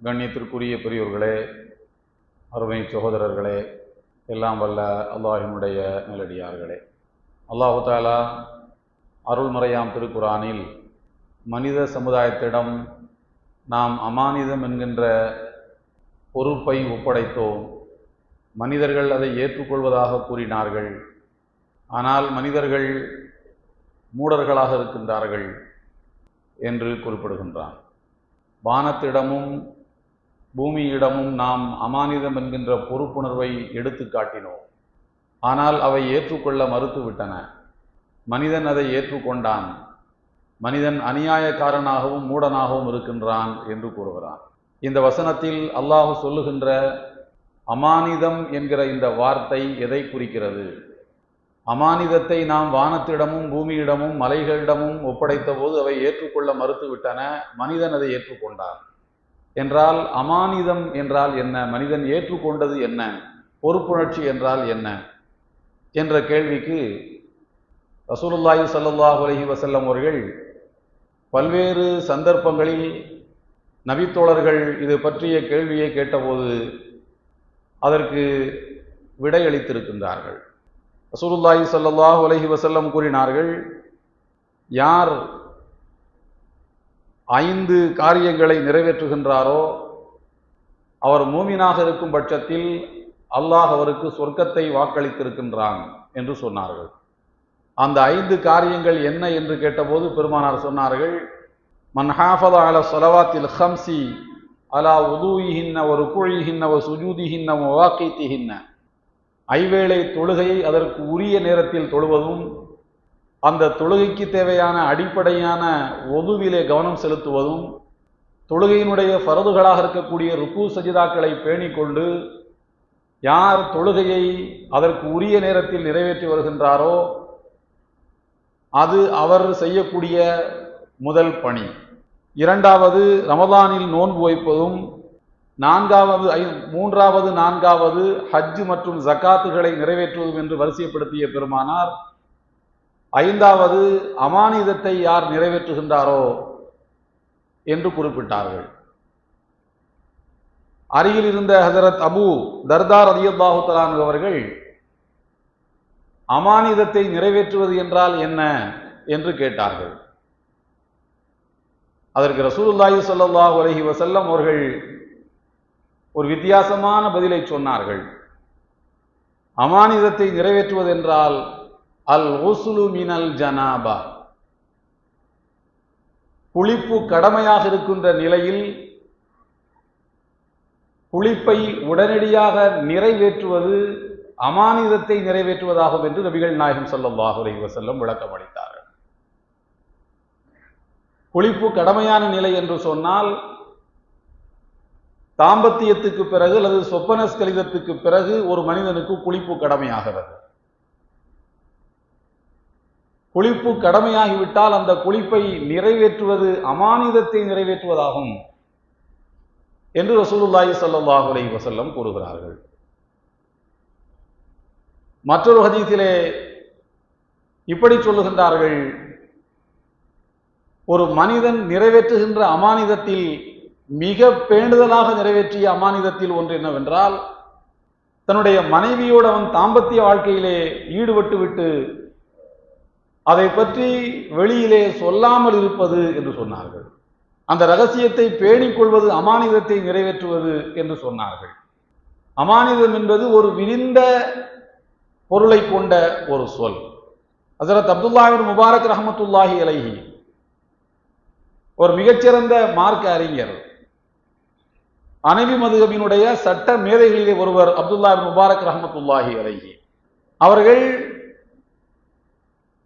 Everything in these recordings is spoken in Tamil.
கண்ணியத்திற்குரிய பெரியோர்களே, அருமை சகோதரர்களே, எல்லாம் வல்ல அல்லாஹினுடைய நல்லடியார்களே, அல்லாஹு தாலா அருள்முறையாம் திருக்குரானில் மனித சமுதாயத்திடம் நாம் அமானிதம் என்கின்ற பொறுப்பை ஒப்படைத்தோம். மனிதர்கள் அதை ஏற்றுக்கொள்வதாக கூறினார்கள். ஆனால் மனிதர்கள் மூடர்களாக இருக்கின்றார்கள் என்று குறிப்பிடுகின்றான். வானத்திடமும் பூமியிடமும் நாம் அமானிதம் என்கின்ற பொறுப்புணர்வை எடுத்து காட்டினோம். ஆனால் அவை ஏற்றுக்கொள்ள மறுத்துவிட்டன. மனிதன் அதை ஏற்றுக்கொண்டான். மனிதன் அநியாயக்காரனாகவும் மூடனாகவும் இருக்கின்றான் என்று கூறுகிறான். இந்த வசனத்தில் அல்லாஹ் சொல்லுகின்ற அமானிதம் என்கிற இந்த வார்த்தை எதை குறிக்கிறது? அமானிதத்தை நாம் வானத்திடமும் பூமியிடமும் மலைகளிடமும் ஒப்படைத்த போது அவை ஏற்றுக்கொள்ள மறுத்துவிட்டன. மனிதன் அதை ஏற்றுக்கொண்டான் என்றால் அமானிதம் என்றால் என்ன? மனிதன் ஏற்றுக்கொண்டது என்ன? பொறுப்புணர்ச்சி என்றால் என்ன என்ற கேள்விக்கு ரசூலுல்லாஹி ஸல்லல்லாஹு அலைஹி வஸல்லம் அவர்கள் பல்வேறு சந்தர்ப்பங்களில் நபித்தோழர்கள் இது பற்றிய கேள்வியை கேட்டபோது அதற்கு விடையளித்திருக்கின்றார்கள். ரசூலுல்லாஹி ஸல்லல்லாஹு அலைஹி வஸல்லம் கூறினார்கள், யார் 5 காரியங்களை நிறைவேற்றுகின்றாரோ அவர் மூமினாக இருக்கும் பட்சத்தில் அல்லாஹ் அவருக்கு சொர்க்கத்தை வாக்களித்திருக்கின்றான் என்று சொன்னார்கள். அந்த 5 காரியங்கள் என்ன என்று கேட்டபோது பெருமானார் சொன்னார்கள், மன் ஹாஃபத அலா ஸலவாத்தில் ஹம்ஸி அலா உதூஇஹின்ன வ ருகூஇஹின்ன வ சுஜூதிஹின்ன வ மவாகீத்திஹின்ன, 5 வேளை தொழுகையை அதற்கு உரிய நேரத்தில் தொழுவதும், அந்த தொழுகைக்கு தேவையான அடிப்படையான ஒதுவிலே கவனம் செலுத்துவதும், தொழுகையினுடைய ஃபரதுகளாக இருக்கக்கூடிய ருக்கு சஜிதாக்களை பேணிக்கொண்டு யார் தொழுகையை அதற்கு உரிய நேரத்தில் நிறைவேற்றி வருகின்றாரோ அது அவர் செய்யக்கூடிய முதல் பணி. 2வது ரமதானில் நோன்பு வைப்பதும், 3வது 4வது ஹஜ் மற்றும் ஜக்காத்துகளை நிறைவேற்றுவதும் என்று வரிசைப்படுத்திய பெருமானார் 5வது அமானிதத்தை யார் நிறைவேற்றுகின்றாரோ என்று குறிப்பிட்டார்கள். அருகில் இருந்த ஹஜரத் அபு தர்தா ரலியல்லாஹு தஆலா அன்ஹு அவர்கள் அமானிதத்தை நிறைவேற்றுவது என்றால் என்ன என்று கேட்டார்கள். அதற்கு ரசூலுல்லாஹி ஸல்லல்லாஹு அலைஹி வஸல்லம் அவர்கள் ஒரு வித்தியாசமான பதிலை சொன்னார்கள். அமானிதத்தை நிறைவேற்றுவது என்றால் அல் குஸ்லு மினல் ஜனாபா, குளிப்பு கடமையாக இருக்கின்ற நிலையில் குளிப்பை உடனடியாக நிறைவேற்றுவது அமானிதத்தை நிறைவேற்றுவதாகும் என்று நபிகள் நாயகம் ஸல்லல்லாஹு அலைஹி வஸல்லம் விளக்கம் அளித்தார்கள். குளிப்பு கடமையான நிலை என்று சொன்னால் தாம்பத்தியத்துக்கு பிறகு அல்லது சொப்பனஸ்கலிதத்துக்கு பிறகு ஒரு மனிதனுக்கு குளிப்பு கடமையாகிறது. குளிப்பு கடமையாகிவிட்டால் அந்த குளிப்பை நிறைவேற்றுவது அமானிதத்தை நிறைவேற்றுவதாகும் என்று ரசூலுல்லாஹி ஸல்லல்லாஹு அலைஹி வஸல்லம் கூறுகிறார்கள். மற்றொரு ஹதீஸிலே இப்படி சொல்லுகின்றார்கள், ஒரு மனிதன் நிறைவேற்றுகின்ற அமானிதத்தில் மிக பேணுதலாக நிறைவேற்றிய அமானிதத்தில் ஒன்று என்னவென்றால், தன்னுடைய மனைவியோடு அவன் தாம்பத்திய வாழ்க்கையிலே ஈடுபட்டு விட்டு அதை பற்றி வெளியிலே சொல்லாமல் இருப்பது என்று சொன்னார்கள். அந்த ரகசியத்தை பேணிக்கொள்வது அமானிதத்தை நிறைவேற்றுவது என்று சொன்னார்கள். அமானிதம் என்பது ஒரு விரிந்த பொருளை கொண்ட ஒரு சொல். ஹஜ்ரத் அப்துல்லாஹ் இப்னு முபாரக் ரஹ்மத்துல்லாஹி அலைஹி ஒரு மிகச்சிறந்த மார்க்க அறிஞர், ஹனபி மதுஹபினுடைய சட்ட மேதைகளிலே ஒருவர் அப்துல்லாஹ் இப்னு முபாரக் ரஹ்மத்துல்லாஹி அலைஹி அவர்கள்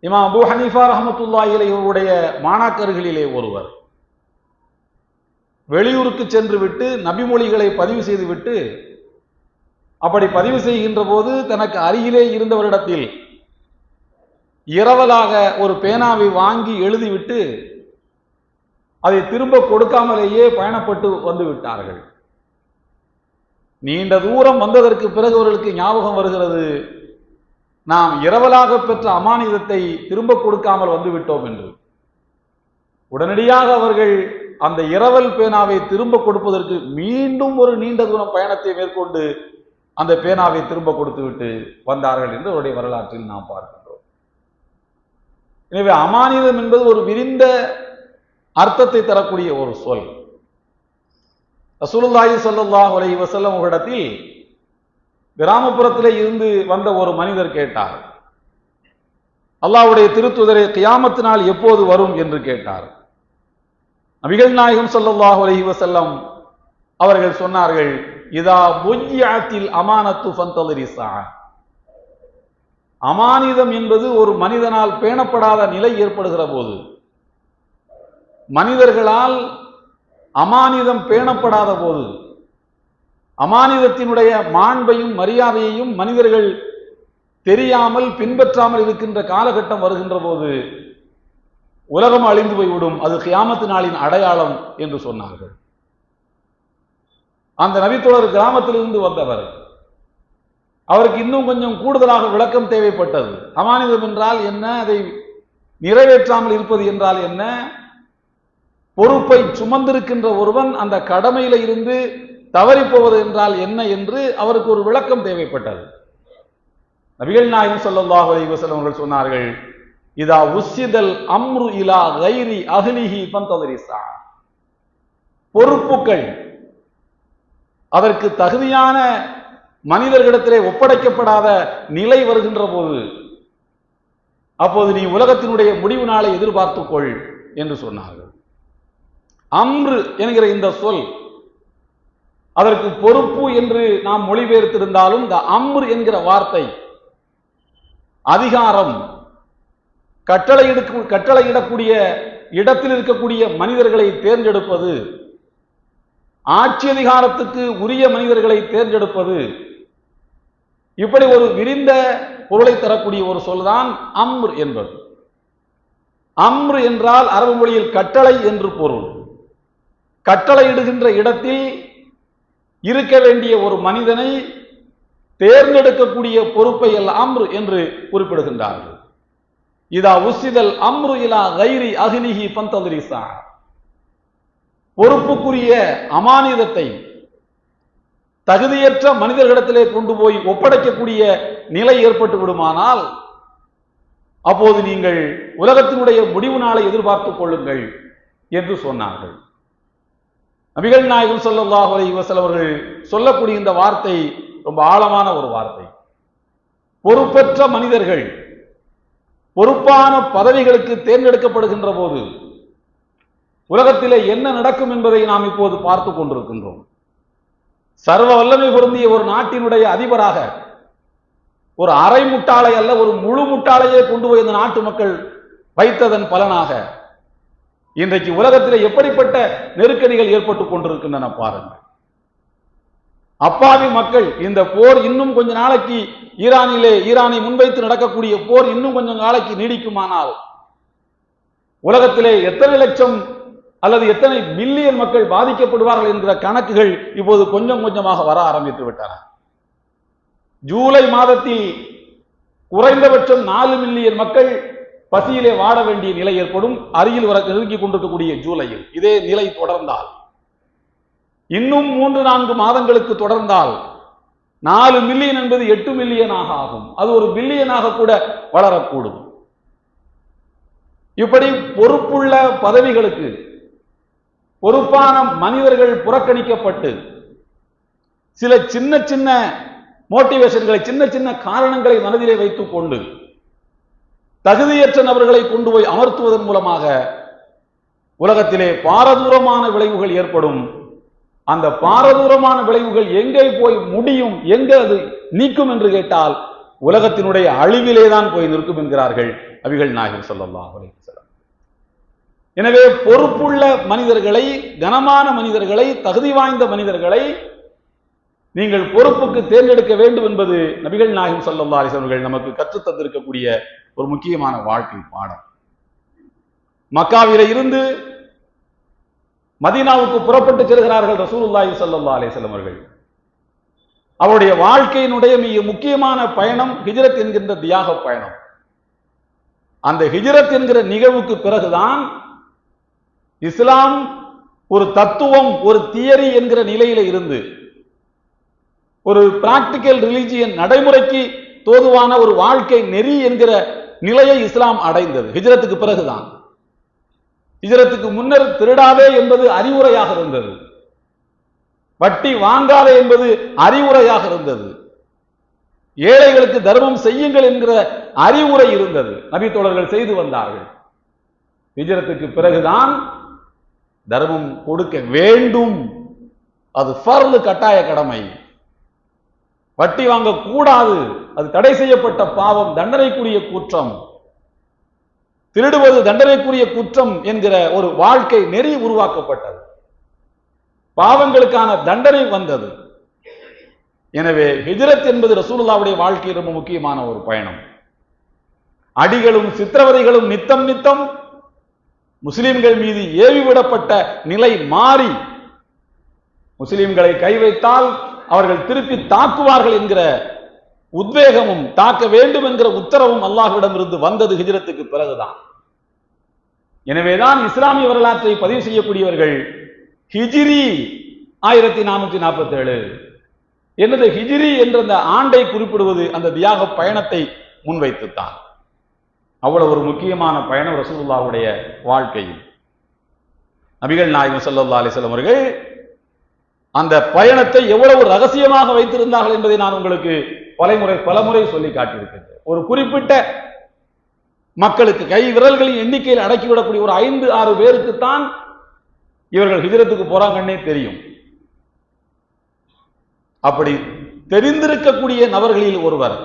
இமாம் அபூ ஹனீஃபா ரஹ்மத்துல்லாஹி அலைஹி அவருடைய மாணாக்கர்களிலே ஒருவர். வெளியூருக்கு சென்று விட்டு நபிமொழிகளை பதிவு செய்து விட்டு அப்படி பதிவு செய்கின்ற போது தனக்கு அருகிலே இருந்தவரிடத்தில் இரவலாக ஒரு பேனாவை வாங்கி எழுதிவிட்டு அதை திரும்ப கொடுக்காமலேயே பயணப்பட்டு வந்து விட்டார்கள். நீண்ட தூரம் வந்ததற்கு பிறகு அவர்களுக்கு ஞாபகம் வருகிறது, நாம் இரவலாக பெற்ற அமானிதத்தை திரும்ப கொடுக்காமல் வந்து விட்டோம் என்று. உடனடியாக அவர்கள் அந்த இரவல் பேனாவை திரும்ப கொடுப்பதற்கு மீண்டும் ஒரு நீண்ட தூரம் பயணத்தை மேற்கொண்டு அந்த பேனாவை திரும்ப கொடுத்து விட்டு வந்தார்கள் என்று அவருடைய வரலாற்றில் நாம் பார்க்கின்றோம். எனவே அமானிதம் என்பது ஒரு விரிந்த அர்த்தத்தை தரக்கூடிய ஒரு சொல். ரசூலுல்லாஹி ஸல்லல்லாஹு அலைஹி வஸல்லம் இடத்தில் கிராமப்புறத்திலே இருந்து வந்த ஒரு மனிதர் கேட்டார், அல்லாஹ்வுடைய திருத்தூதரே, கியாமத் நாள் எப்போது வரும் என்று கேட்டார். நபிகள் நாயகம் ஸல்லல்லாஹு அலைஹி வஸல்லம் அவர்கள் சொன்னார்கள், இதா புய்யாத்தில் அமானத்து ஃபந்தலிரி ஸாஅ. அமானிதம் என்பது ஒரு மனிதனால் பேணப்படாத நிலை ஏற்படுகிற போது, மனிதர்களால் அமானிதம் பேணப்படாத போது, அமானிதத்தினுடைய மாண்பையும் மரியாதையையும் மனிதர்கள் தெரியாமல் பின்பற்றாமல் இருக்கின்ற காலகட்டம் வருகின்ற போது உலகம் அழிந்து போய்விடும், அது கியாமத்து நாளின் அடையாளம் என்று சொன்னார்கள். அந்த நபித்தோழர் கிராமத்திலிருந்து வந்தவர், அவருக்கு இன்னும் கொஞ்சம் கூடுதலாக விளக்கம் தேவைப்பட்டது. அமானிதம் என்றால் என்ன, அதை நிறைவேற்றாமல் இருப்பது என்றால் என்ன, பொறுப்பை சுமந்திருக்கின்ற ஒருவன் அந்த கடமையில இருந்து தவறி போவது என்றால் என்ன என்று அவருக்கு ஒரு விளக்கம் தேவைப்பட்டது. நபிகள் நாயகம் ஸல்லல்லாஹு அலைஹி வஸல்லம் அவர்கள் சொன்னார்கள், இதா உஸ்ஸிதல் அம்ரு இலா கைரி அஹ்லிஹி ஃபந்தலிரி ஸாஅ. பொறுப்புகள் அதற்கு தகுதியான மனிதர்களிடத்திலே ஒப்படைக்கப்படாத நிலை வருகின்ற போது, அப்போது நீ உலகத்தினுடைய முடிவு நாளை எதிர்பார்த்துக்கொள் என்று சொன்னார்கள். அம்ரு என்கிற இந்த சொல், அதற்கு பொறுப்பு என்று நாம் மொழிபெயர்த்திருந்தாலும் இந்த அம்ரு என்கிற வார்த்தை அதிகாரம், கட்டளையிடக்கூடிய இடத்தில் இருக்கக்கூடிய மனிதர்களை தேர்ந்தெடுப்பது, ஆட்சி அதிகாரத்துக்கு உரிய மனிதர்களை தேர்ந்தெடுப்பது, இப்படி ஒரு விரிந்த பொருளை தரக்கூடிய ஒரு சொல்தான் அம்ர் என்பது. அம்ர் என்றால் அரபு மொழியில் கட்டளை என்று பொருள். கட்டளையிடுகின்ற இடத்தில் இருக்க வேண்டிய ஒரு மனிதனை தேர்ந்தெடுக்கக்கூடிய பொறுப்பை அல் அம்ர் என்று குறிப்பிடுகின்றார்கள். இதா உஸ்ஸிதல் அம்ரு இலா கைரி அஹ்லிஹி ஃபந்தலிரி ஸாஅ. பொறுப்புக்குரிய அமானிதத்தை தகுதியற்ற மனிதர்களிடத்திலே கொண்டு போய் ஒப்படைக்கக்கூடிய நிலை ஏற்பட்டு விடுமானால், அப்போது நீங்கள் உலகத்தினுடைய முடிவு நாளை எதிர்பார்த்துக் கொள்ளுங்கள் என்று சொன்னார்கள். நபிகள் நாயகம் ஸல்லல்லாஹு அலைஹி வஸல்லம் அவர்கள் சொல்லக்கூடிய இந்த வார்த்தை ரொம்ப ஆழமான ஒரு வார்த்தை. பொறுப்பற்ற மனிதர்கள் பொறுப்பான பதவிகளுக்கு தேர்ந்தெடுக்கப்படுகின்ற போது உலகத்திலே என்ன நடக்கும் என்பதை நாம் இப்போது பார்த்து கொண்டிருக்கின்றோம். சர்வ வல்லமை பொருந்திய ஒரு நாட்டினுடைய அதிபராக ஒரு அரை முட்டாளை அல்ல, ஒரு முழு முட்டாளையே கொண்டு போய் இந்த நாட்டு மக்கள் வைத்ததன் பலனாக இன்றைக்கு உலகத்திலே எப்படிப்பட்ட நெருக்கடிகள் ஏற்பட்டுக் கொண்டிருக்கின்றன பாருங்கள். அப்பாவி மக்கள், இந்த போர் இன்னும் கொஞ்ச நாளைக்கு ஈரானை முன்வைத்து நடக்கக்கூடிய போர் இன்னும் கொஞ்சம் நாளைக்கு நீடிக்குமானால் உலகத்திலே எத்தனை லட்சம் அல்லது எத்தனை மில்லியன் மக்கள் பாதிக்கப்படுவார்கள் என்கிற கணக்குகள் இப்போது கொஞ்சம் கொஞ்சமாக வர ஆரம்பித்து விட்டன. ஜூலை மாதத்தில் குறைந்தபட்சம் 4 மில்லியன் மக்கள் பசியிலே வாட வேண்டிய நிலை ஏற்படும். அருகில் நெருங்கிக் கொண்டிருக்கக்கூடிய ஜூலையில் இதே நிலை தொடர்ந்தால், இன்னும் 3-4 மாதங்களுக்கு தொடர்ந்தால் 4 மில்லியன் என்பது 8 மில்லியனாக ஆகும். அது ஒரு பில்லியனாக கூட வளரக்கூடும். இப்படி பொறுப்புள்ள பதவிகளுக்கு பொறுப்பான மனிதர்கள் புறக்கணிக்கப்பட்டு சில சின்ன சின்ன மோட்டிவேஷன்களை, சின்ன சின்ன காரணங்களை மனதிலே வைத்துக் கொண்டு தகுதியற்ற நபர்களை கொண்டு போய் அமர்த்துவதன் மூலமாக உலகத்திலே பாரதூரமான விளைவுகள் ஏற்படும். அந்த பாரதூரமான விளைவுகள் எங்கே போய் முடியும், எங்கே அது நீக்கும் என்று கேட்டால் உலகத்தினுடைய அழிவிலே தான் போய் நிற்கும் என்கிறார்கள் நபிகள் நாயகம் ஸல்லல்லாஹு அலைஹி வஸல்லம். எனவே பொறுப்புள்ள மனிதர்களை, கனமான மனிதர்களை, தகுதி வாய்ந்த மனிதர்களை நீங்கள் பொறுப்புக்கு தேர்ந்தெடுக்க வேண்டும் என்பது நபிகள் நாயகம் ஸல்லல்லாஹு அலைஹி வஸல்லம் அவர்கள் நமக்கு கற்றுத் தந்திருக்கக்கூடிய ஒரு முக்கியமான வாழ்க்கை பாடம். மக்காவிலே இருந்து மதீனாவுக்கு புறப்பட்டு செல்கிறார்கள் ரசூலுல்லாஹி ஸல்லல்லாஹு அலைஹி வஸல்லம் அவர்கள். அவருடைய வாழ்க்கையினுடைய மிக முக்கியமான பயணம் ஹிஜ்ரத் என்கின்ற தியாக பயணம். அந்த ஹிஜ்ரத் என்கிற நிகழ்வுக்கு பிறகுதான் இஸ்லாம் ஒரு தத்துவம், ஒரு தியரி என்கிற நிலையில இருந்து ஒரு பிராக்டிக்கல் ரிலிஜியன், நடைமுறைக்கு தோதுவான ஒரு வாழ்க்கை நெறி என்கிற நிலையை இஸ்லாம் அடைந்தது ஹிஜ்ரத்துக்கு பிறகுதான். ஹிஜ்ரத்துக்கு முன்னர் திருடாதே என்பது அறிவுரையாக இருந்தது, வட்டி வாங்காதே என்பது அறிவுரையாக இருந்தது, ஏழைகளுக்கு தர்மம் செய்யுங்கள் என்கிற அறிவுரை இருந்தது. நபி தோழர்கள் செய்து வந்தார்கள். ஹிஜ்ரத்துக்கு பிறகுதான் தர்மம் கொடுக்க வேண்டும், அது ஃபர்து, கட்டாய கடமை. வட்டி வாங்க கூடாது, அது தடை செய்யப்பட்ட பாவம், தண்டனைக்குரிய குற்றம். திருடுவது தண்டனைக்குரிய குற்றம் என்கிற ஒரு வாழ்க்கை நெறி உருவாக்கப்பட்டது. பாவங்களுக்கான தண்டனை வந்தது. எனவே ஹிஜ்ரத் என்பது ரசூலுல்லாஹ்வுடைய வாழ்க்கையில் ரொம்ப முக்கியமான ஒரு பயணம். அடிகளும் சித்திரவதைகளும் நித்தம் நித்தம் முஸ்லிம்கள் மீது ஏவிவிடப்பட்ட நிலை மாறி, முஸ்லிம்களை கை வைத்தால் அவர்கள் திருப்பி தாக்குவார்கள் என்கிற உத்வேகமும், தாக்க வேண்டும் என்கிற உத்தரவும் அல்லாஹ்விடம் இருந்து வந்தது ஹிஜ்ரத்துக்கு பிறகுதான். எனவேதான் இஸ்லாமிய வரலாற்றை பதிவு செய்யக்கூடியவர்கள் ஹிஜ்ரி 1447 என்னது ஹிஜ்ரி என்ற அந்த ஆண்டை குறிப்பிடுவது அந்த தியாக பயணத்தை முன்வைத்துத்தான். அவ்வளவு ஒரு முக்கியமான பயணம் ரசூலுல்லாஹ்வுடைய வாழ்க்கையில். நபிகள் நாயகம் ஸல்லல்லாஹு அலைஹி வஸல்லம் அவர்கள் அந்த பயணத்தை எவ்வளவு ரகசியமாக வைத்திருந்தார்கள் என்பதை நான் உங்களுக்கு பலமுறை சொல்லி காட்டியிருக்கிறேன். ஒரு குறிப்பிட்ட மக்களுக்கு, கை விரல்களின் எண்ணிக்கையில் அடக்கிவிடக்கூடிய ஒரு 5-6 பேருக்குத்தான் இவர்கள் ஹிஜ்ரத்துக்கு போறாங்கன்னே தெரியும். அப்படி தெரிந்திருக்கக்கூடிய நபர்களில் ஒருவர்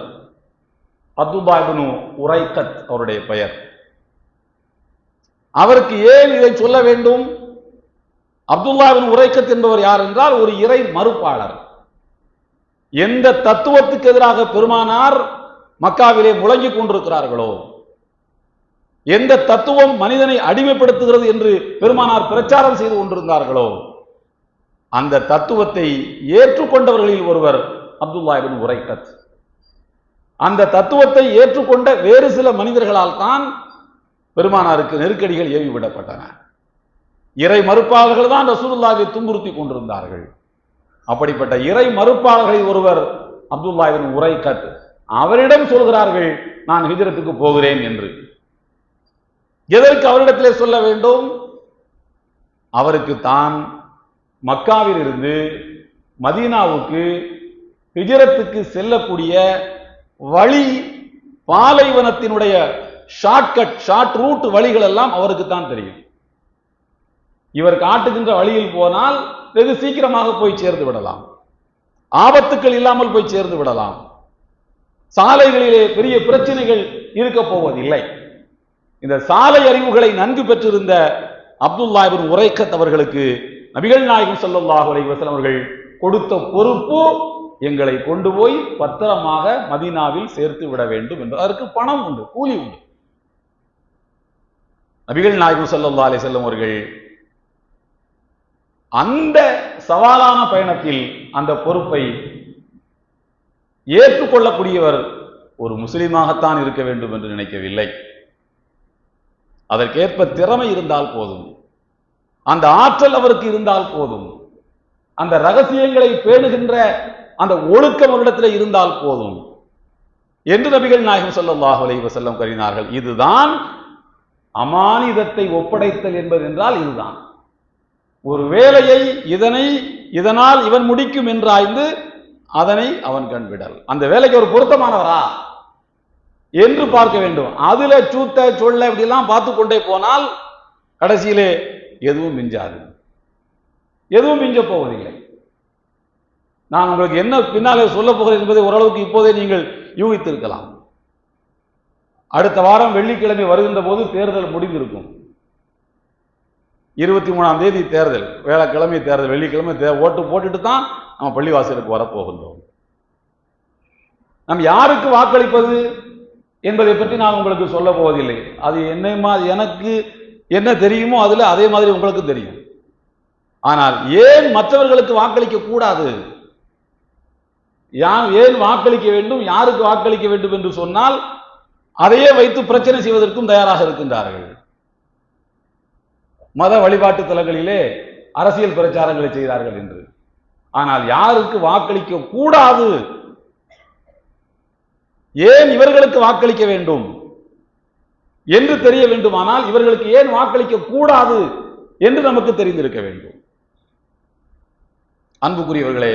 அப்துல்லாஹ் இப்னு உரைக்கத் அவருடைய பெயர். அவருக்கு ஏன் இதை சொல்ல வேண்டும்? அப்துல்லாஹ் இப்னு உரைக்கத் என்பவர் யார் என்றால் ஒரு இறை மறுப்பாளர். எந்த தத்துவத்துக்கு எதிராக பெருமானார் மக்காவிலே முழங்கிக் கொண்டிருக்கிறார்களோ, எந்த தத்துவம் மனிதனை அடிமைப்படுத்துகிறது என்று பெருமானார் பிரச்சாரம் செய்து கொண்டிருந்தார்களோ, அந்த தத்துவத்தை ஏற்றுக்கொண்டவர்களில் ஒருவர் அப்துல்லாஹ் இப்னு உரைக்கத். அந்த தத்துவத்தை ஏற்றுக்கொண்ட வேறு சில மனிதர்களால் தான் பெருமானாருக்கு நெருக்கடிகள் ஏவிவிடப்பட்டன. இறை மறுப்பாளர்கள் தான் ரசூலுல்லாஹ்வை துன்புறுத்தி கொண்டிருந்தார்கள். அப்படிப்பட்ட இறை மறுப்பாளர்களில் ஒருவர் அப்துல்லாஹ் இப்னு உரைக்கத். அவரிடம் சொல்கிறார்கள், நான் ஹிஜ்ரத்துக்கு போகிறேன் என்று. எதற்கு அவரிடத்திலே சொல்ல வேண்டும்? அவருக்கு தான் மக்காவில் இருந்து மதீனாவுக்கு ஹிஜ்ரத்துக்கு செல்லக்கூடிய வழி, பாலைவனத்தினுடைய ஷார்ட் ரூட் வழிகள் எல்லாம் அவருக்கு தான் தெரியும். இவர் காட்டுகின்ற வழியில் போனால் வெகு சீக்கிரமாக போய் சேர்ந்து விடலாம், ஆபத்துக்கள் இல்லாமல் போய் சேர்ந்து விடலாம், சாலைகளிலே பெரிய பிரச்சனைகள் இருக்க போவதில்லை. இந்த சாலை அறிவுகளை நன்கு பெற்றிருந்த அப்துல்லாஹ் இப்னு உரைக்கத் அவர்களுக்கு நபிகள் நாயகம் ஸல்லல்லாஹு அலைஹி வஸல்லம் அவர்கள் கொடுத்த பொறுப்பு, எங்களை கொண்டு போய் பத்திரமாக மதீனாவில் சேர்த்து விட வேண்டும் என்று. அதற்கு பணம் உண்டு, கூலி உண்டு. நபிகள் நாயகம் ஸல்லல்லாஹு அலைஹி வஸல்லம் அவர்கள் அந்த சவாலான பயணத்தில் அந்த பொறுப்பை ஏற்றுக்கொள்ளக்கூடியவர் ஒரு முஸ்லிமாகத்தான் இருக்க வேண்டும் என்று நினைக்கவில்லை. அதற்கேற்ப திறமை இருந்தால் போதும், அந்த ஆற்றல் அவருக்கு இருந்தால் போதும், அந்த ரகசியங்களை பேணுகின்ற அந்த ஒழுக்கம் அவரிடத்தில் இருந்தால் போதும் என்று நபிகள் நாயகம் ஸல்லல்லாஹு அலைஹி வஸல்லம் கூறினார்கள். இதுதான் அமானிதத்தை ஒப்படைத்தல் என்பது என்றால் இதுதான். ஒரு வேலையை இதனால் இவன் முடிக்கும் என்றாய்ந்து அதனை அவன் கண்விடல். அந்த வேலைக்கு ஒரு பொருத்தமானவரா என்று பார்க்க வேண்டும். அதுல சூத்த சொல்ல இப்படிலாம் பார்த்து கொண்டே போனால் கடைசியிலே எதுவும் மிஞ்சாது, எதுவும் மிஞ்ச போவதில்லை. நான் உங்களுக்கு என்ன பின்னாலே சொல்ல போகிறேன் என்பதை ஓரளவுக்கு இப்போதே நீங்கள் யூகித்திருக்கலாம். அடுத்த வாரம் வெள்ளிக்கிழமை வருகின்ற போது தேர்தல் முடிந்திருக்கும். 23ஆம் தேதி தேர்தல், வேலைக்கிழமை தேர்தல், வெள்ளிக்கிழமை ஓட்டு போட்டுட்டு தான் நம்ம பள்ளிவாசலுக்கு வரப்போகின்றோம். நாம் யாருக்கு வாக்களிப்பது என்பதை பற்றி நான் உங்களுக்கு சொல்ல போவதில்லை. அது எனக்கு என்ன தெரியுமோ அதுல அதே மாதிரி உங்களுக்கு தெரியும். ஆனால் ஏன் மற்றவர்களுக்கு வாக்களிக்க கூடாது, ஏன் வாக்களிக்க வேண்டும், யாருக்கு வாக்களிக்க வேண்டும் என்று சொன்னால் அதையே வைத்து பிரச்சனை செய்வதற்கும் தயாராக இருக்கின்றார்கள். மத வழிபாட்டு தலங்களிலே அரசியல் பிரச்சாரங்களை செய்தார்கள் என்று. ஆனால் யாருக்கு வாக்களிக்க கூடாது, ஏன் இவர்களுக்கு வாக்களிக்க வேண்டும் என்று தெரிய வேண்டுமானால் இவர்களுக்கு ஏன் வாக்களிக்க கூடாது என்று நமக்கு தெரிந்திருக்க வேண்டும். அன்புக்குரியவர்களே,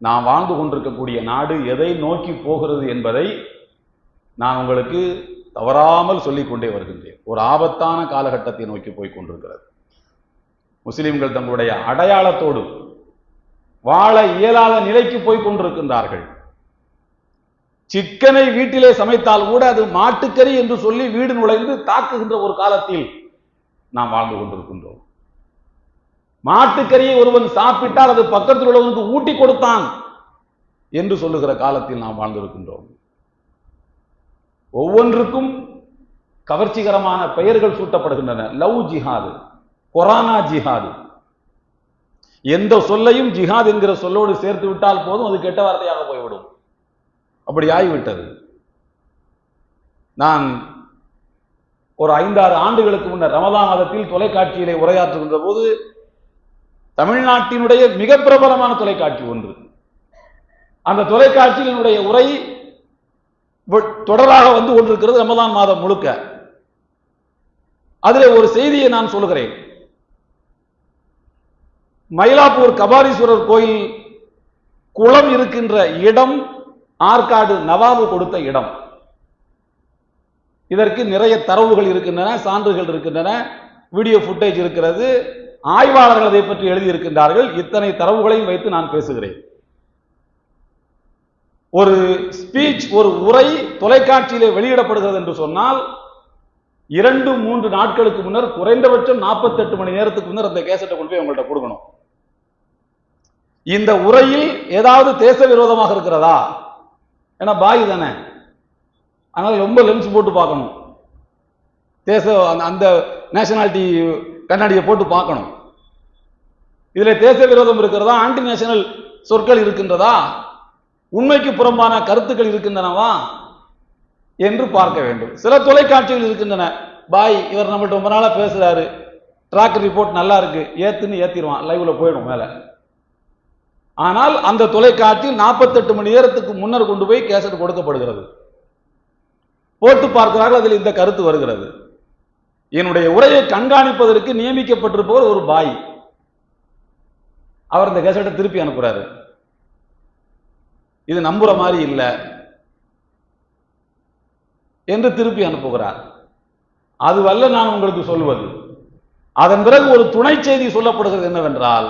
நாம் வாழ்ந்து கொண்டிருக்கக்கூடிய நாடு எதை நோக்கி போகிறது என்பதை நான் உங்களுக்கு தவறாமல் சொல்லிக் கொண்டே வருகின்றேன். ஒரு ஆபத்தான காலகட்டத்தை நோக்கி போய் கொண்டிருக்கிறது. முஸ்லிம்கள் தங்களுடைய அடையாளத்தோடு வாழ இயலாத நிலைக்கு போய் கொண்டிருக்கின்றார்கள். சிக்கனை வீட்டிலே சமைத்தால் கூட அது மாட்டுக்கறி என்று சொல்லி வீடு நுழைந்து தாக்குகின்ற ஒரு காலத்தில் நாம் வாழ்ந்து கொண்டிருக்கின்றோம். மாட்டுக்கறியை ஒருவன் சாப்பிட்டால் அது பக்கத்தில் உள்ளவனுக்கு ஊட்டி கொடுத்தான் என்று சொல்லுகிற காலத்தில் நாம் வாழ்ந்திருக்கின்றோம். ஒவ்வொன்றுக்கும் கவர்ச்சிகரமான பெயர்கள் சூட்டப்படுகின்றன. லவ் ஜிஹாது, கொரோனா ஜிஹாது, எந்த சொல்லையும் ஜிஹாத் என்கிற சொல்லோடு சேர்த்து விட்டால் போதும் அது கெட்ட வார்த்தையாக போய்விடும். அப்படி ஆகிவிட்டது. நான் ஒரு 5-6 ஆண்டுகளுக்கு முன்னர் ரமதான் மாதத்தில் தொலைக்காட்சியிலே உரையாற்றுகின்ற போது தமிழ்நாட்டினுடைய மிக பிரபலமான தொலைக்காட்சி ஒன்று, அந்த தொலைக்காட்சியினுடைய உரை தொடராக வந்து கொண்டிருக்கிறது ரமதான் மாதம் முழுக்க. அதில் ஒரு செய்தியை நான் சொல்கிறேன். மயிலாப்பூர் கபாலீஸ்வரர் கோயில் குளம் இருக்கின்ற இடம் ஆற்காடு நவாபு கொடுத்த இடம். இதற்கு நிறைய தரவுகள் இருக்கின்றன, சான்றுகள் இருக்கின்றன, வீடியோ ஃபுட்டேஜ் இருக்கிறது, ஆய்வாளர்கள் அதை பற்றி எழுதியிருக்கின்றார்கள். இத்தனை தரவுகளையும் வைத்து நான் பேசுகிறேன். ஒரு ஸ்பீச், ஒரு உரை தொலைக்காட்சியிலே வெளியிடப்படுகிறது என்று சொன்னால் 2-3 நாட்களுக்கு முன்னர், குறைந்தபட்சம் 48 மணி நேரத்துக்கு முன்னர் அந்த கேசட்டை கொண்டு போய் உங்கள்கிட்ட கொடுக்கணும். இந்த உரையில் ஏதாவது தேச விரோதமாக இருக்கிறதா? ஏன்னா பாய் தானே, அதனால ரொம்ப லென்ஸ் போட்டு பார்க்கணும். தேச அந்த நேஷனாலிட்டி கண்ணாடியை போட்டு பார்க்கணும். இதுல தேச விரோதம் இருக்கிறதா, ஆன்டி நேஷனல் சொற்கள் இருக்கின்றதா, உண்மைக்கு புறம்பான கருத்துக்கள் இருக்கின்றனவா என்று பார்க்க வேண்டும். சில தொலைக்காட்சிகள் இருக்கின்றன, பாய் இவர் நம்மள்ட்ட ரொம்ப நாளா பேசுறாரு, ட்ராக் ரிப்போர்ட் நல்லா இருக்கு, ஏத்துன்னு ஏத்திடுவான், லைவ்ல போயிடும் மேல. ஆனால் அந்த தொலைக்காட்சியில் 48 மணி நேரத்துக்கு முன்னர் கொண்டு போய் கேசட் கொடுக்கப்படுகிறது. போட்டு பார்க்கிறார்கள், அதில் இந்த கருத்து வருகிறது. என்னுடைய உரையை கண்காணிப்பதற்கு நியமிக்கப்பட்டிருப்பவர் ஒரு பாய், அவர் இந்த கேசட்டை திருப்பி அனுப்புறாரு. இது நம்புற மாதிரி இல்லை என்று திருப்பி அனுப்புகிறார். அதுவல்ல நான் உங்களுக்கு சொல்வது. அதன் பிறகு ஒரு துணை செய்தி சொல்லப்படுகிறது என்னவென்றால்,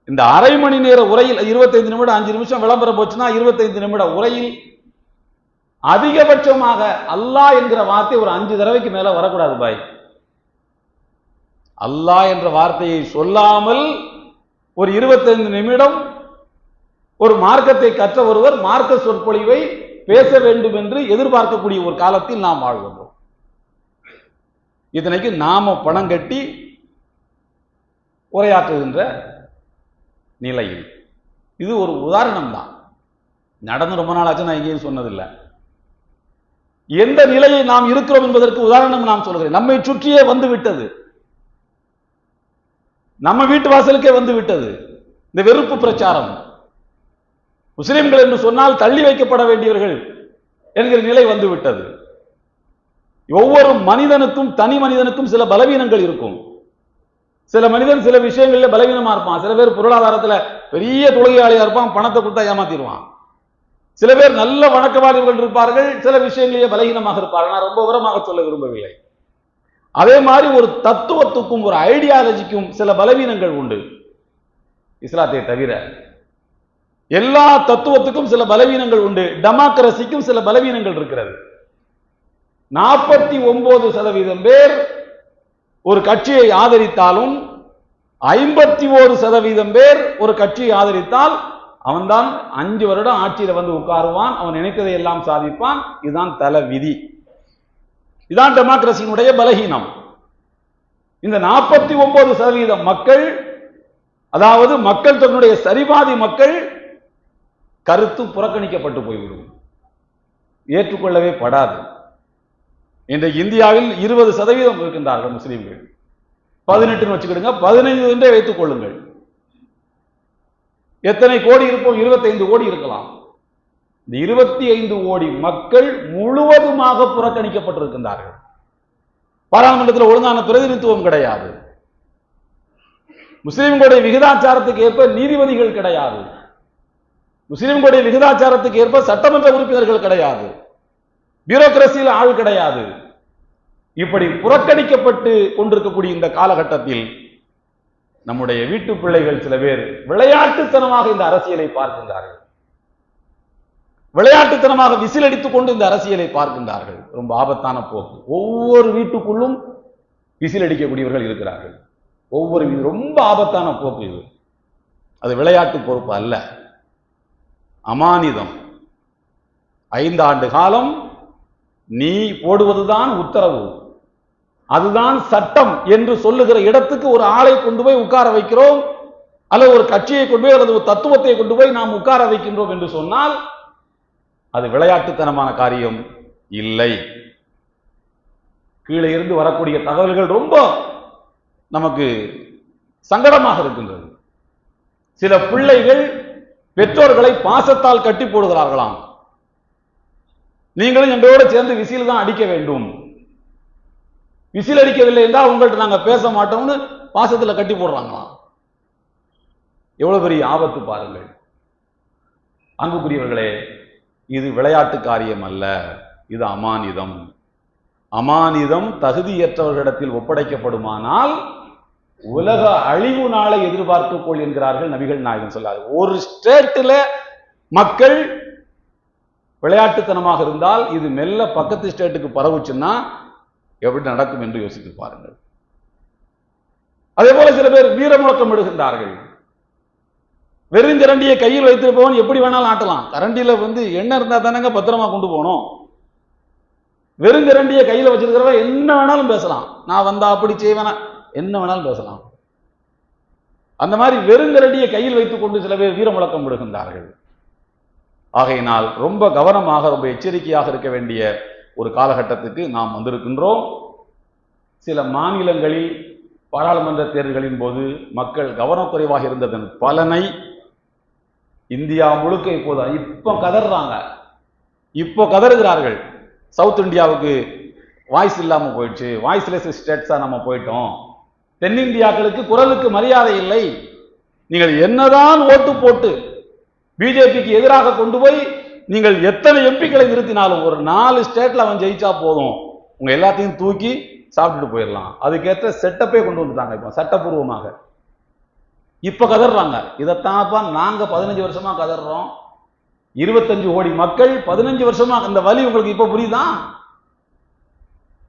இந்த அரை மணி நேர உரையில் 25 நிமிடம் 5 நிமிஷம் விளம்பரம் போச்சுன்னா 25 நிமிட உரையில் அதிகபட்சமாக அல்லாஹ் என்கிற வார்த்தை ஒரு 5 தடவைக்கு மேல வரக்கூடாது பாய். அல்லாஹ் என்ற வார்த்தையை சொல்லாமல் ஒரு 25 நிமிடம் ஒரு மார்க்கத்தை கற்ற ஒருவர் மார்க்க சொற்பொழிவை பேச வேண்டும் என்று எதிர்பார்க்கக்கூடிய ஒரு காலத்தில் நாம் வாழ்கின்றோம். இதனைக்கு நாம பணம் கட்டி உரையாற்றுகின்ற நிலையில் இது ஒரு உதாரணம் தான். நடந்து ரொம்ப நாள் ஆச்சு, நான் எங்கேயும் சொன்னதில்லை. எந்த நிலையை நாம் இருக்கிறோம் என்பதற்கு உதாரணம் நான் சொல்கிறேன். நம்மை சுற்றியே வந்து விட்டது, நம்ம வீட்டு வாசலுக்கே வந்து விட்டது இந்த வெறுப்பு பிரச்சாரம். முஸ்லிம்கள் என்று சொன்னால் தள்ளி வைக்கப்பட வேண்டியவர்கள் என்கிற நிலை வந்து விட்டது. ஒவ்வொரு மனிதனுக்கும், தனி மனிதனுக்கும் சில பலவீனங்கள் இருக்கும். சில மனிதன் சில விஷயங்கள்ல பலவீனமா இருப்பான். சில பேர் பொருளாதாரத்துல பெரிய தொழிலாளியா இருப்பான், பணத்தை கொடுத்தா ஏமாத்திடுவான். சில பேர் நல்ல வணக்கவாதிகள் இருப்பார்கள், சில விஷயங்களிலே பலவீனமாக இருப்பார்கள். நான் ரொம்ப விவரமாக சொல்ல விரும்பவில்லை. அதே மாதிரி ஒரு தத்துவத்துக்கும் ஒரு ஐடியாலஜிக்கும் சில பலவீனங்கள் உண்டு. இஸ்லாத்தை தவிர எல்லா தத்துவத்துக்கும் சில பலவீனங்கள் உண்டு. டெமோக்ரஸிக்கும் சில பலவீனங்கள் இருக்கிறது. 49% பேர் ஒரு கட்சியை ஆதரித்தாலும் 51% பேர் ஒரு கட்சியை ஆதரித்தால் அவன்தான் 5 வருடம் ஆட்சியில வந்து உட்காருவான், அவன் நினைத்ததை எல்லாம் சாதிப்பான். இதுதான் தல விதி. இதுதான் டெமோக்ரஸியினுடைய பலகீனம். இந்த 49% மக்கள், அதாவது மக்கள் தன்னுடைய சரிபாதி மக்கள் கருத்து புறக்கணிக்கப்பட்டு போய்விடும், ஏற்றுக்கொள்ளவே படாது. இன்றைக்கு இந்தியாவில் 20% இருக்கின்றார்கள் முஸ்லிம்கள். 18 வச்சுக்கிடுங்க, 15 என்றே வைத்துக் கொள்ளுங்கள். எத்தனை கோடி இருப்போம்? 25 கோடி இருக்கலாம். இந்த 25 கோடி மக்கள் முழுவதுமாக புறக்கணிக்கப்பட்டிருக்கின்றார்கள். பாராளுமன்றத்தில் ஒழுங்கான பிரதிநிதித்துவம் கிடையாது. முஸ்லிம்களுடைய விகிதாச்சாரத்துக்கு ஏற்ப நீதிபதிகள் கிடையாது. முஸ்லிம்களுடைய விகிதாச்சாரத்துக்கு ஏற்ப சட்டமன்ற உறுப்பினர்கள் கிடையாது. பியூரோகிரசியில் ஆள் கிடையாது. இப்படி புறக்கணிக்கப்பட்டு கொண்டிருக்கக்கூடிய இந்த காலகட்டத்தில் நம்முடைய வீட்டு பிள்ளைகள் சில பேர் விளையாட்டுத்தனமாக இந்த அரசியலை பார்க்கின்றார்கள். விளையாட்டுத்தனமாக விசில் அடித்துக் கொண்டு இந்த அரசியலை பார்க்கின்றார்கள். ரொம்ப ஆபத்தான போக்கு. ஒவ்வொரு வீட்டுக்குள்ளும் விசில் அடிக்கக்கூடியவர்கள் இருக்கிறார்கள். ஒவ்வொரு ரொம்ப ஆபத்தான போக்கு இது. அது விளையாட்டு பொறுப்பு அல்ல, அமானிதம். 5 ஆண்டு காலம் நீ போடுவதுதான் உத்தரவு, அதுதான் சட்டம் என்று சொல்லுகிற இடத்துக்கு ஒரு ஆளை கொண்டு போய் உட்கார வைக்கிறோம், அல்லது ஒரு கட்சியை கொண்டு போய் அல்லது ஒரு தத்துவத்தை கொண்டு போய் நாம் உட்கார வைக்கின்றோம் என்று சொன்னால் அது விளையாட்டுத்தனமான காரியம் இல்லை. கீழே இருந்து வரக்கூடிய தகவல்கள் ரொம்ப நமக்கு சங்கடமாக இருக்கின்றது. சில பிள்ளைகள் பெற்றோர்களை பாசத்தால் கட்டி போடுகிறார்களாம். நீங்களும் எங்களோட சேர்ந்து விசில் தான் அடிக்க வேண்டும், விசில் அடிக்கவில்லை என்றால் உங்கள்கிட்ட நாங்க பேச மாட்டோம்னு பாசத்துல கட்டி போடுறாங்களாம். எவ்வளவு பெரிய ஆபத்து பாருங்கள். அன்புக்குரியவர்களே, இது விளையாட்டு காரியம் அல்ல, இது அமானிதம். அமானிதம் தகுதியற்றவர்களிடத்தில் ஒப்படைக்கப்படுமானால் உலக அழிவு நாளை எதிர்பார்த்துக்கொள் என்கிறார்கள் நபிகள் நாயகம் சொல்லாது. ஒரு ஸ்டேட்டில் மக்கள் விளையாட்டுத்தனமாக இருந்தால் இது மெல்ல பக்கத்து ஸ்டேட்டுக்கு பரவுச்சுன்னா எப்படி நடக்கும் என்று யோசித்து பாருங்கள். அதே போல சில பேர் வீர முழக்கம் எடுக்கின்றார்கள். வெறுங்கரண்டியை கையில் வைத்திருப்பவன் எப்படி வேணாலும் ஆட்டலாம். கரண்டியில எண்ணெய் இருந்தா தானங்க பத்திரமா கொண்டு போகணும். வெறுங்கரண்டியை கையில வச்சிருக்கிறவ என்ன வேணாலும் பேசலாம். நான் வந்தா அப்படி செய்வேனா, என்ன வேணாலும் பேசலாம். அந்த மாதிரி வெறுங்கரண்டியை கையில் வைத்துக் கொண்டு சில பேர் வீர முழக்கம் விடுகின்றார்கள். ஆகையினால் ரொம்ப கவனமாக, ரொம்ப எச்சரிக்கையாக இருக்க வேண்டிய ஒரு காலகட்டத்துக்கு நாம் வந்திருக்கின்றோம். சில மாநிலங்களில் பாராளுமன்ற தேர்தல்களின் போது மக்கள் கவனக்குறைவாக இருந்ததன் பலனை இந்தியா முழுக்க இப்போ கதறாங்க, இப்போ கதறுகிறார்கள். சவுத் இந்தியாவுக்கு வாய்ஸ் இல்லாம போயிடுச்சு, வாய்ஸ்லெஸ் ஸ்டேட்ஸா நம்ம போயிட்டோம். தென்னிந்தியாக்களுக்கு குரலுக்கு மரியாதை இல்லை. நீங்கள் என்னதான் ஓட்டு போட்டு பிஜேபிக்கு எதிராக கொண்டு போய் நீங்கள் எத்தனை எம்பிக்களை நிறுத்தினாலும் ஒரு 4 ஸ்டேட்ல அவன் ஜெயிச்சா போதும், உங்க எல்லாத்தையும் தூக்கி சாப்பிட்டுட்டு போயிடலாம். அதுக்கேற்ற செட்டப்பே கொண்டு வந்துட்டாங்க. இப்போ சட்டப்பூர்வமாக இப்ப கதறாங்க. இதைத்தான்ப்பா நாங்க 15 வருஷமா கதறோம். 25 கோடி மக்கள் 15 வருஷமா. இந்த வலி உங்களுக்கு இப்ப புரியுதா?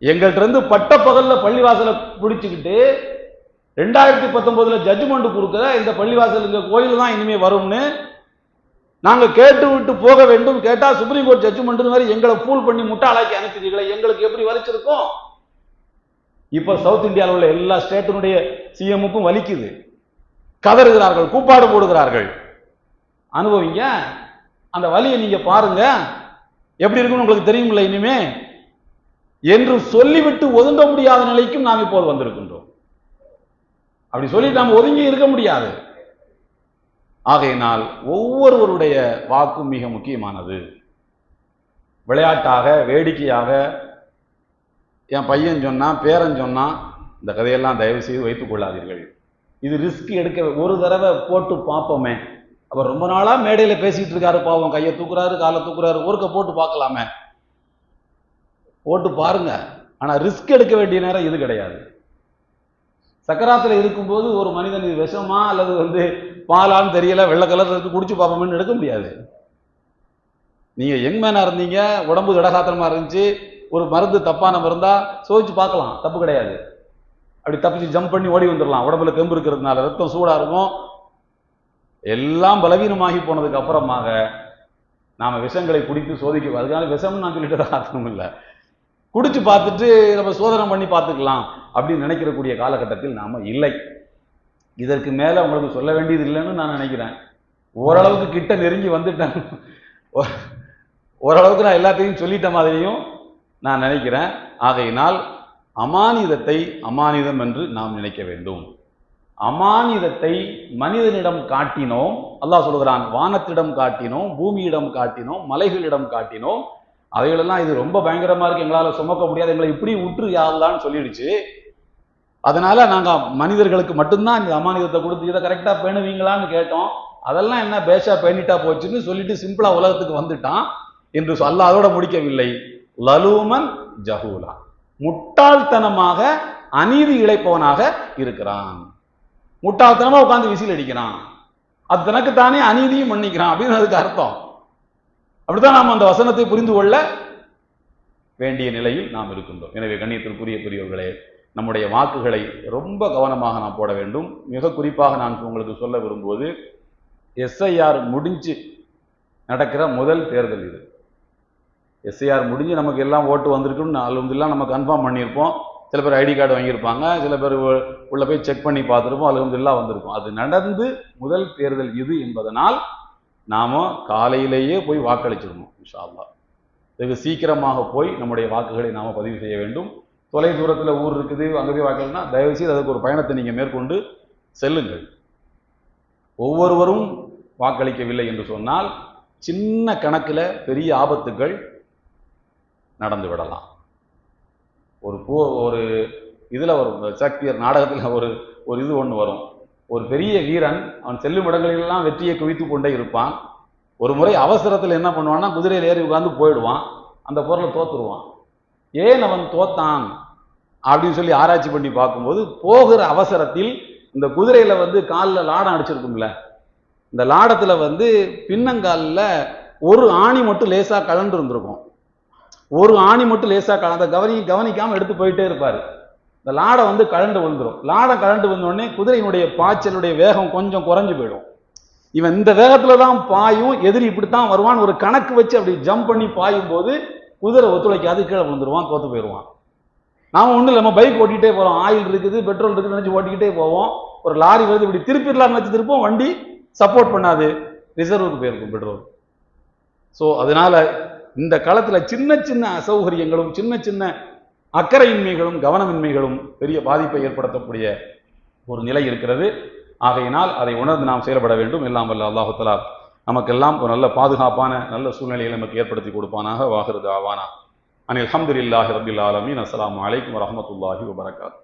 எங்கள்கிட்ட இருந்து பட்ட பகல்ல பள்ளிவாசல பிடிச்சுக்கிட்டு 2019 ஜட்ஜ்மெண்ட் கொடுக்கிற இந்த பள்ளிவாசல் இந்த கோயில் தான் இனிமே வரும்னு நாங்க கேட்டு விட்டு போக வேண்டும். கேட்டா சுப்ரீம் கோர்ட் ஜட்ஜ்மெண்ட் மாதிரி எங்களை ஃபூல் பண்ணி முட்டாளாக்கி அனுப்பிட்டீங்களே, எங்களுக்கு எப்படி வலிச்சிருக்கும்? இப்ப சவுத் இந்தியாவில் உள்ள எல்லா ஸ்டேட்டினுடைய சிஎம்முக்கும் வலிக்குது. கதறுகிறார்கள், கூப்பாடு போடுகிறார்கள். அனுபவிங்க அந்த வலியை, நீங்க பாருங்க எப்படி இருக்குன்னு உங்களுக்கு தெரியுமில்ல இனிமே என்று சொல்லிவிட்டு ஒதுங்க முடியாத நிலைக்கும் நாம் இப்போது வந்திருக்கின்றோம். அப்படி சொல்லி நாம் ஒதுங்கி இருக்க முடியாது. ஆகையினால் ஒவ்வொருவருடைய வாக்கும் மிக முக்கியமானது. விளையாட்டாக வேடிக்கையாக என் பையன் சொன்னா பேரன் சொன்னா இந்த கதையெல்லாம் தயவு செய்து வைத்துக் கொள்ளாதீர்கள். இது ரிஸ்க் எடுக்க ஒரு தடவை போட்டு பார்ப்போமே. அவர் ரொம்ப நாளா மேடையில பேசிட்டு இருக்காரு, பாவம் கையை தூக்குறாரு காலை தூக்குறாரு, ஒருக்க போட்டு பார்க்கலாமே. போட்டு பாருங்க. ஆனா ரிஸ்க் எடுக்க வேண்டிய நேரம் இது கிடையாது. சக்கராத்துல இருக்கும்போது ஒரு மனிதன் இது விஷமா அல்லது பாலான்னு தெரியல, வெள்ளை கலர் இருக்கு, குடிச்சு பார்ப்போம்னு எடுக்க முடியாது. நீங்க யங் மேனா இருந்தீங்க, உடம்பு திடகாத்திரமா இருந்துச்சு, ஒரு மருந்து தப்பான மருந்தா சோதிச்சு பார்க்கலாம், தப்பு கிடையாது. அப்படி தப்பிச்சு ஜம்ப் பண்ணி ஓடி வந்துடலாம். உடம்புல தெம்பு இருக்கிறதுனால, ரத்தம் சூடா இருக்கும். எல்லாம் பலவீனமாகி போனதுக்கு அப்புறமாக நாம விஷங்களை குடித்து சோதிக்க, அதுக்கான விஷம்னு நான் சொல்லிட்டு அர்த்தம் இல்லை. குடிச்சு பார்த்துட்டு நம்ம சோதனை பண்ணி பார்த்துக்கலாம் அப்படின்னு நினைக்கிறக்கூடிய காலகட்டத்தில் நாம இல்லை. இதற்கு மேல உங்களுக்கு சொல்ல வேண்டியது இல்லைன்னு நான் நினைக்கிறேன். ஓரளவுக்கு கிட்ட நெருங்கி வந்துட்டேன். ஓரளவுக்கு நான் எல்லாத்தையும் சொல்லிட்ட மாதிரியும் நான் நினைக்கிறேன். ஆகையினால் அமானிதத்தை அமானிதம் என்று நாம் நினைக்க வேண்டும். அமானிதத்தை மனிதனிடம் காட்டினோம், அல்லாஹ் சொல்கிறான், வானத்திடம் காட்டினோம், பூமியிடம் காட்டினோம், மலைகளிடம் காட்டினோம். அவைகளெல்லாம் இது ரொம்ப பயங்கரமா இருக்கு, எங்களால் சுமக்க முடியாது, எங்களை இப்படி உற்று யாருலான்னு சொல்லிடுச்சு. அதனால நாங்க மனிதர்களுக்கு மட்டும்தான் இந்த அமானிதத்தை கொடுத்து இதை கரெக்டா பேணுவீங்களான்னு கேட்டோம். அதெல்லாம் என்ன பேஷா பேணிட்டா போச்சுன்னு சொல்லிட்டு சிம்பிளா உலகத்துக்கு வந்துட்டான் என்று அல்லாஹ் அதோட முடிக்கவில்லை. லலூமன் ஜஹூலா, முட்டாள்தனமாக அநீதி இழைப்பவனாக இருக்கிறான். முட்டாள்தனமா உட்கார்ந்து விசில் அடிக்கிறான், அது தனக்குத்தானே அநீதியும் மன்னிக்கிறான் அப்படின்னு அதுக்கு அர்த்தம். அப்படித்தான் நாம் அந்த வசனத்தை புரிந்து கொள்ள வேண்டிய நிலையில் நாம் இருக்கின்றோம். எனவே கண்ணியத்திற்குரிய பெரியவர்களே, நம்முடைய வாக்குகளை ரொம்ப கவனமாக நாம் போட வேண்டும். மிக குறிப்பாக நான் உங்களுக்கு சொல்ல விரும்புவது, எஸ்ஐஆர் முடிஞ்சு நடக்கிற முதல் தேர்தல் இது. எஸ்ஐஆர் முடிஞ்சு நமக்கு எல்லாம் ஓட்டு வந்திருக்குன்னு அல்ஹம்துலில்லாஹ் நம்ம கன்ஃபார்ம் பண்ணியிருப்போம். சில பேர் ஐடி கார்டு வாங்கியிருப்பாங்க, சில பேர் உள்ள போய் செக் பண்ணி பார்த்துருப்போம், அல்ஹம்துலில்லாஹ் வந்திருக்கும். அது நடந்து முதல் தேர்தல் இது என்பதனால் நாம காலையிலேயே போய் வாக்களிச்சிடணும் இன்ஷா அல்லாஹ். வெகு சீக்கிரமாக போய் நம்முடைய வாக்குகளை நாம் பதிவு செய்ய வேண்டும். தொலை தூரத்தில் ஊர் இருக்குது, அங்கே போய் வாக்கலைன்னா தயவுசெய்து அதுக்கு ஒரு பயணத்தை நீங்கள் மேற்கொண்டு செல்லுங்கள். ஒவ்வொருவரும் வாக்களிக்கவில்லை என்று சொன்னால் சின்ன கணக்கில் பெரிய ஆபத்துகள் நடந்து விடலாம். ஒரு இதில் வரும், ஷேக்ஸ்பியர் நாடகத்தில் ஒரு இது ஒன்று வரும். ஒரு பெரிய வீரன் அவன் செல்லும் இடங்களிலெல்லாம் வெற்றியை குவித்து கொண்டே இருப்பான். ஒரு முறை அவசரத்தில் என்ன பண்ணுவான்னா, குதிரையில் ஏறி உட்கார்ந்து போயிடுவான், அந்த பொருளை தோத்துருவான். ஏன் அவன் தோத்தான் அப்படின்னு சொல்லி ஆராய்ச்சி பண்ணி பார்க்கும்போது, போகிற அவசரத்தில் இந்த குதிரையில காலில் லாடம் அடிச்சிருக்கும்ல, இந்த லாடத்துல பின்னங்காலில் ஒரு ஆணி மட்டும் லேசா கலண்டு இருந்திருக்கும். ஒரு ஆணி மட்டும் லேசா கலந்த கவனிக்காம எடுத்து போயிட்டே இருப்பாரு. இந்த லாடம் கலண்டு விழுந்துடும். லாடம் கலண்டு வந்தோடனே குதிரையினுடைய பாய்ச்சலுடைய வேகம் கொஞ்சம் குறைஞ்சு போயிடும். இவன் இந்த வேகத்துல தான் பாயும், எதிரி இப்படித்தான் வருவான் ஒரு கணக்கு வச்சு அப்படி ஜம்ப் பண்ணி பாயும் போது குதிரை ஒத்துழைக்காது, கீழே விழுந்துருவான், தோத்து போயிடுவான். நாம ஒண்ணு இல்லை, நம்ம பைக் ஓட்டிக்கிட்டே போறோம், ஆயில் இருக்குது, பெட்ரோல் இருக்குன்னு நினைச்சு ஓட்டிக்கிட்டே போவோம். ஒரு லாரி வருது, இப்படி திருப்பிடலாம்னு வச்சு திருப்போம், வண்டி சப்போர்ட் பண்ணாது, ரிசர்வுக்கு போயிருக்கும் பெட்ரோல். ஸோ அதனால இந்த காலத்துல சின்ன சின்ன அசௌகரியங்களும் சின்ன சின்ன அக்கறையின்மைகளும் கவனமின்மைகளும் பெரிய பாதிப்பை ஏற்படுத்தக்கூடிய ஒரு நிலை இருக்கிறது. ஆகையினால் அதை உணர்ந்து நாம் செயல்பட வேண்டும். எல்லாம் வல்ல அல்லாஹு தஆலா நமக்கெல்லாம் ஒரு நல்ல பாதுகாப்பான நல்ல சூழ்நிலையை நமக்கு ஏற்படுத்தி கொடுப்பானாக. வாஹிரு தாவானா அனில் ஹம்துலில்லாஹி ரப்பில் ஆலமீன். அஸ்ஸலாமு அலைக்கும் வரஹ்மத்துல்லாஹி வபரகாத்துஹு.